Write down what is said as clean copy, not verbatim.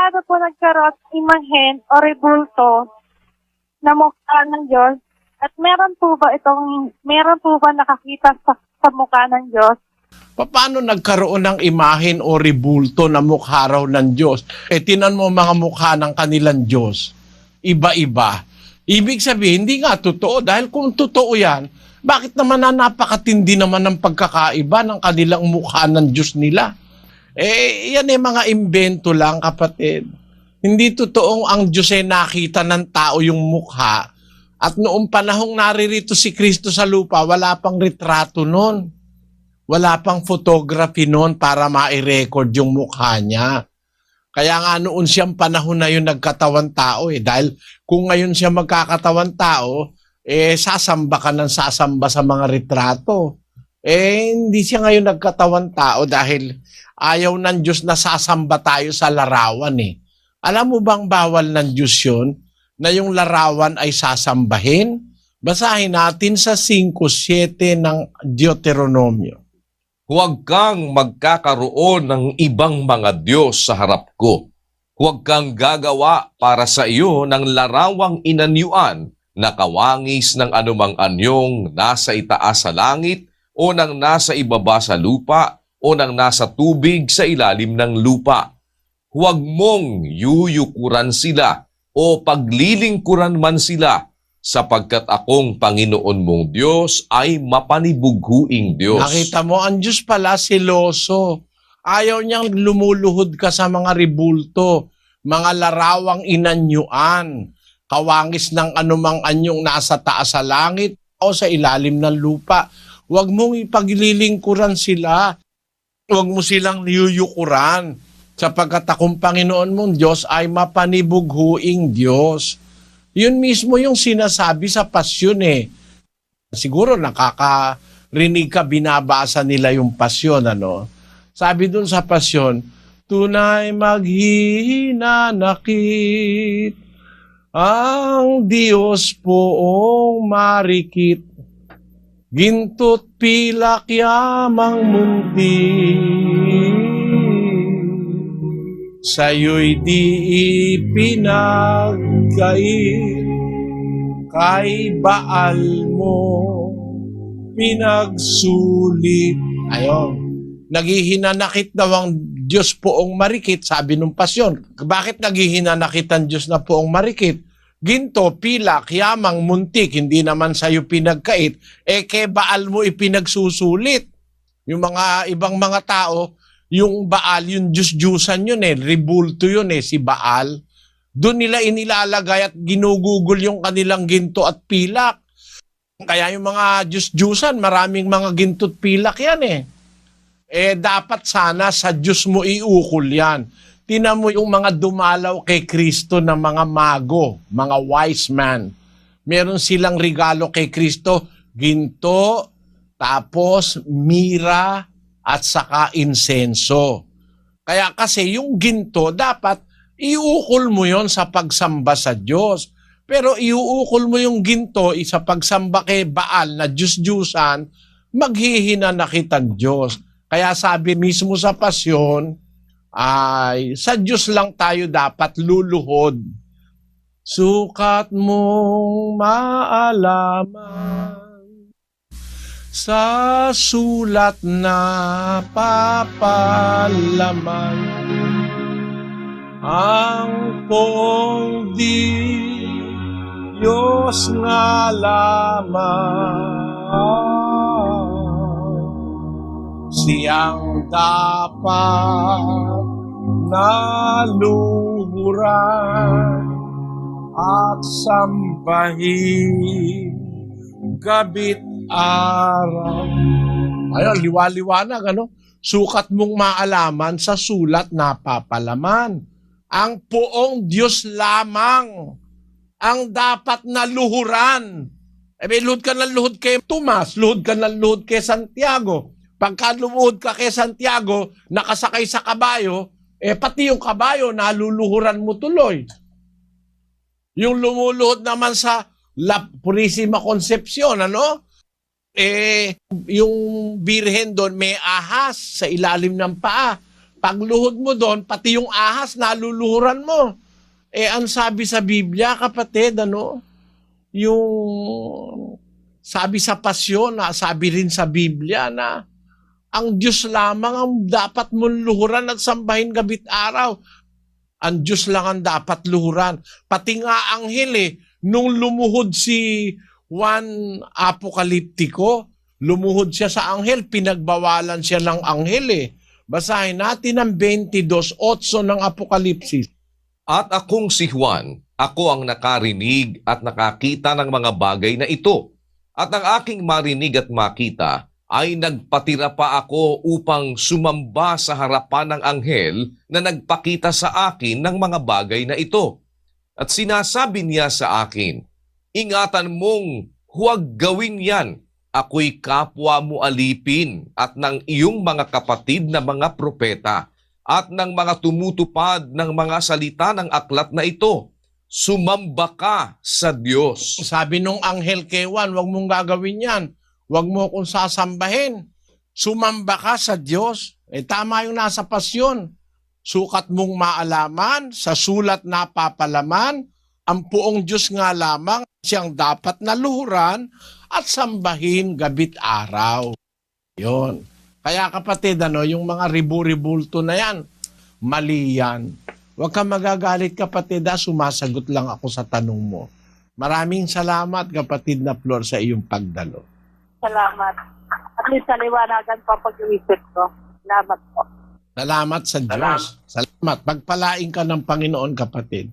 paano po nagkaroon ng imahen o rebulto na mukha ng Diyos? At meron po ba nakakita sa mukha ng Diyos? Paano nagkaroon ng imahen o rebulto na mukha raw ng Diyos? Tinan mo mga mukha ng kanilang Diyos. Iba-iba. Ibig sabihin, hindi nga totoo. Dahil kung totoo yan, bakit naman napakatindi naman ng pagkakaiba ng kanilang mukha ng Diyos nila? Yan mga imbento lang, kapatid. Hindi totoong ang Diyos ay nakita ng tao yung mukha. At noong panahong naririto si Kristo sa lupa, wala pang retrato noon. Wala pang photography noon para ma-record yung mukha niya. Kaya nga noon siyang panahon na yun nagkatawan tao Dahil kung ngayon siya magkakatawan tao, sasamba ka ng sasamba sa mga retrato. Hindi siya ngayon nagkatawan tao dahil ayaw ng Diyos na sasamba tayo sa larawan Alam mo bang bawal ng Diyos yun na yung larawan ay sasambahin? Basahin natin sa 5:7 ng Deuteronomio. Huwag kang magkakaroon ng ibang mga Diyos sa harap ko. Huwag kang gagawa para sa iyo ng larawang inanyuan na kawangis ng anumang anyong nasa itaas sa langit o ng nasa ibaba sa lupa o ng nasa tubig sa ilalim ng lupa. Huwag mong yuyukuran sila o paglilingkuran man sila, sapagkat akong Panginoon mong Diyos ay mapanibughuing Diyos. Nakita mo, ang Diyos pala seloso. Ayaw niyang lumuluhod ka sa mga rebulto, mga larawang inanyuan, kawangis ng anumang anyong nasa taas sa langit o sa ilalim ng lupa. Huwag mong ipaglilingkuran sila. Huwag mo silang niyuyukuran, sapagkat akong Panginoon mong Diyos ay mapanibughuing Diyos. Yun mismo yung sinasabi sa pasyon Siguro nakakarinig ka, binabasa nila yung pasyon, Sabi dun sa pasyon, tunay maghihinanakit ang Diyos poong marikit, ginto't pilak yamang munti, sa'yo'y di ipinagkait, kay Baal mo pinagsulit. Ayon, naghihinanakit daw ang Diyos poong marikit, sabi nung pasyon. Bakit naghihinanakit ang Diyos na poong marikit? Ginto, pilak, yamang, muntik, hindi naman sa'yo pinagkait, kay Baal mo ipinagsusulit. Yung mga ibang mga tao, yung Baal, yung Diyos-Diyusan yun rebulto yun si Baal. Doon nila inilalagay at ginugugol yung kanilang ginto at pilak. Kaya yung mga Diyos-Diyusan, maraming mga ginto at pilak yan dapat sana sa Diyos mo iukol yan. Tinan mo yung mga dumalaw kay Kristo na mga mago, mga wise man. Meron silang regalo kay Kristo, ginto, tapos mira, at saka insenso. Kaya kasi yung ginto, dapat iukol mo yon sa pagsamba sa Diyos. Pero iuukol mo yung ginto sa pagsamba kay Baal na Diyos-Diyusan, maghihinanakit ang Diyos. Kaya sabi mismo sa pasyon, ay sa Diyos lang tayo dapat luluhod. Sukat mong maalaman sa sulat na papalaman, ang poong Diyos nga lamang, siyang dapat naluhuran at sambahin gabit araw. Ayun, liwa-liwanag, Sukat mong maalaman sa sulat na papalaman. Ang poong Diyos lamang ang dapat na luhuran. Luhod ka ng luhod kay Tomas, luhod ka ng luhod kay Santiago. Pagka lumuhod ka kay Santiago, nakasakay sa kabayo, pati yung kabayo, naluluhuran mo tuloy. Yung lumuluhod naman sa La Purisima Concepcion, yung birhen doon may ahas sa ilalim ng paa. Pagluhod mo doon, pati yung ahas, naluluhuran mo. Ang sabi sa Biblia, kapatid, yung sabi sa pasyon, sabi rin sa Biblia na ang Diyos lamang ang dapat mong luhuran at sambahin gabit araw. Ang Diyos lang ang dapat luhuran. Pati nga anghel nung lumuhod si Juan Apokaliptiko, lumuhod siya sa anghel, pinagbawalan siya ng anghel Basahin natin ang 22:8 ng Apokalipsis. At akong si Juan, ako ang nakarinig at nakakita ng mga bagay na ito. At ang aking marinig at makita ay nagpatira pa ako upang sumamba sa harapan ng anghel na nagpakita sa akin ng mga bagay na ito. At sinasabi niya sa akin, ingatan mong huwag gawin yan. Ako'y kapwa mo alipin at ng iyong mga kapatid na mga propeta at ng mga tumutupad ng mga salita ng aklat na ito. Sumamba ka sa Diyos. Sabi nung anghel kay Juan, huwag mong gagawin yan. Huwag mo akong sasambahin. Sumamba ka sa Diyos. Tama yung nasa pasyon. Sukat mong maalaman, sa sulat napapalaman, ang puong Diyos nga lamang siyang dapat naluhuran at sambahin gabit araw. Yon. Kaya kapatid, yung mga ribu-ribulto na yan, mali yan. Huwag kang magagalit kapatid, sumasagot lang ako sa tanong mo. Maraming salamat kapatid na Flor sa iyong pagdalo. Salamat. At least naliwanagan pa pag-iisip ko. Salamat po. Salamat sa Diyos. Salamat. Pagpalain ka ng Panginoon kapatid.